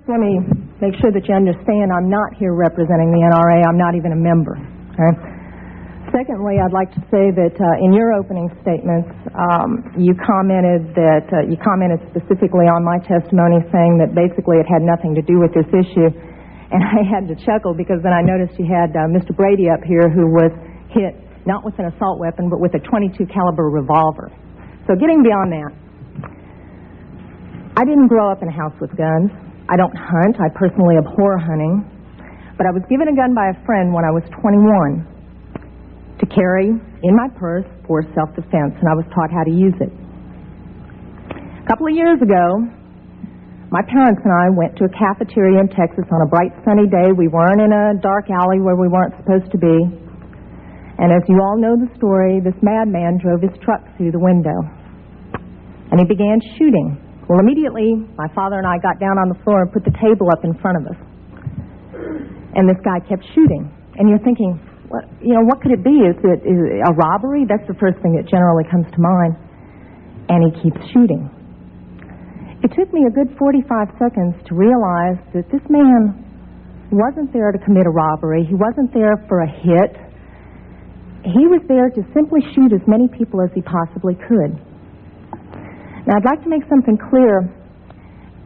let me make sure that you understand I'm not here representing the NRA. I'm not even a member. Okay? Secondly, I'd like to say that in your opening statements, you commented specifically on my testimony, saying that basically it had nothing to do with this issue. And I had to chuckle because then I noticed you had Mr. Brady up here, who was hit not with an assault weapon but with a .22 caliber revolver. So getting beyond that, I didn't grow up in a house with guns. I don't hunt. I personally abhor hunting. But I was given a gun by a friend when I was 21 to carry in my purse for self-defense, and I was taught how to use it. A couple of years ago, my parents and I went to a cafeteria in Texas on a bright sunny day. We weren't in a dark alley where we weren't supposed to be. And as you all know the story, this madman drove his truck through the window. And he began shooting. Well, immediately, my father and I got down on the floor and put the table up in front of us. And this guy kept shooting. And you're thinking, what could it be? Is it a robbery? That's the first thing that generally comes to mind. And he keeps shooting. It took me a good 45 seconds to realize that this man wasn't there to commit a robbery. He wasn't there for a hit. He was there to simply shoot as many people as he possibly could. Now, I'd like to make something clear.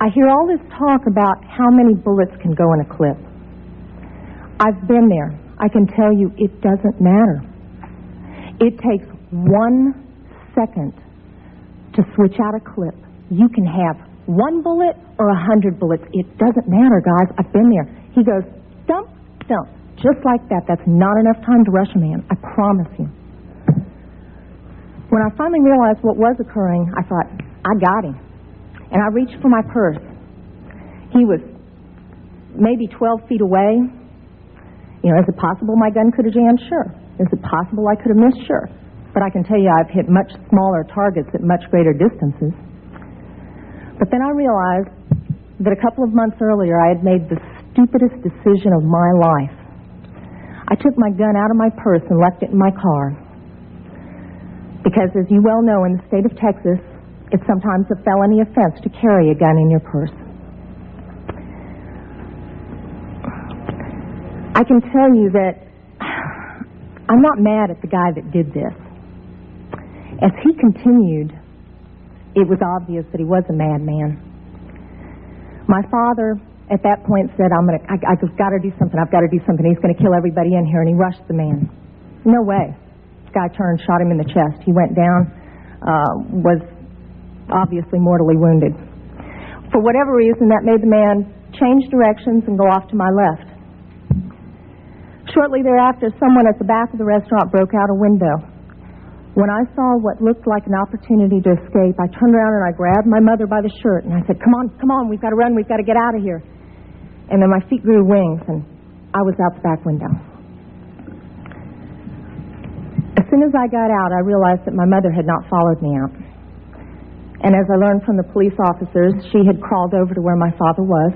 I hear all this talk about how many bullets can go in a clip. I've been there. I can tell you it doesn't matter. It takes 1 second to switch out a clip. You can have 1 bullet or 100 bullets. It doesn't matter, guys. I've been there. He goes, dump, dump. Just like that. That's not enough time to rush a man. I promise you. When I finally realized what was occurring, I thought, I got him. And I reached for my purse. He was maybe 12 feet away. Is it possible my gun could have jammed? Sure. Is it possible I could have missed? Sure. But I can tell you I've hit much smaller targets at much greater distances. But then I realized that a couple of months earlier I had made the stupidest decision of my life. I took my gun out of my purse and left it in my car. Because as you well know, in the state of Texas, it's sometimes a felony offense to carry a gun in your purse. I can tell you that I'm not mad at the guy that did this. As he continued, it was obvious that he was a madman. My father, at that point, said, I've just got to do something. I've got to do something. He's going to kill everybody in here. And he rushed the man. No way. This guy turned, shot him in the chest. He went down, was obviously mortally wounded. For whatever reason, that made the man change directions and go off to my left. Shortly thereafter, someone at the back of the restaurant broke out a window. When I saw what looked like an opportunity to escape, I turned around and I grabbed my mother by the shirt and I said, come on, we've got to run, we've got to get out of here. And then my feet grew wings and I was out the back window. As soon as I got out, I realized that my mother had not followed me out. And as I learned from the police officers, she had crawled over to where my father was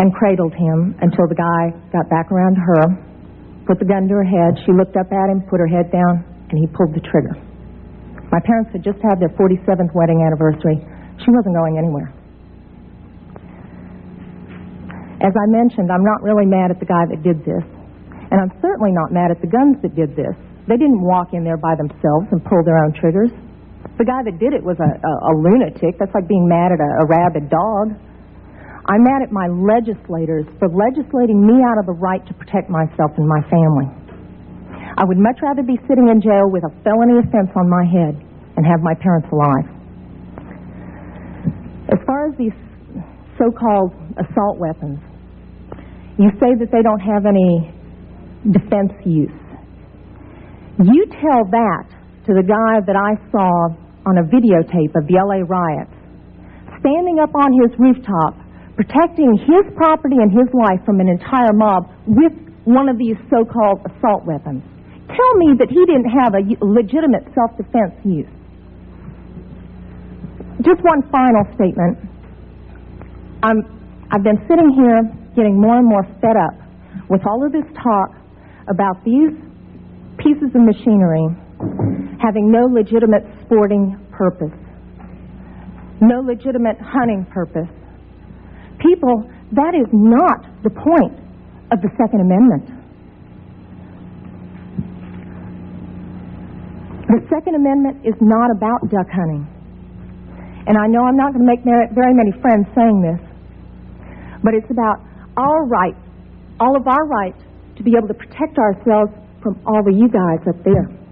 and cradled him until the guy got back around to her, put the gun to her head. She looked up at him, put her head down, and he pulled the trigger. My parents had just had their 47th wedding anniversary. She wasn't going anywhere. As I mentioned, I'm not really mad at the guy that did this. And I'm certainly not mad at the guns that did this. They didn't walk in there by themselves and pull their own triggers. The guy that did it was a lunatic. That's like being mad at a rabid dog. I'm mad at my legislators for legislating me out of the right to protect myself and my family. I would much rather be sitting in jail with a felony offense on my head and have my parents alive. As far as these so-called assault weapons, you say that they don't have any defense use. You tell that to the guy that I saw on a videotape of the LA riots, standing up on his rooftop, protecting his property and his life from an entire mob with one of these so-called assault weapons. Tell me that he didn't have a legitimate self-defense use. Just one final statement. I've been sitting here getting more and more fed up with all of this talk about these pieces of machinery having no legitimate sporting purpose, no legitimate hunting purpose, People, that is not the point of the Second Amendment. The Second Amendment is not about duck hunting. And I know I'm not going to make very many friends saying this, but it's about our right, all of our rights, to be able to protect ourselves from all of you guys up there.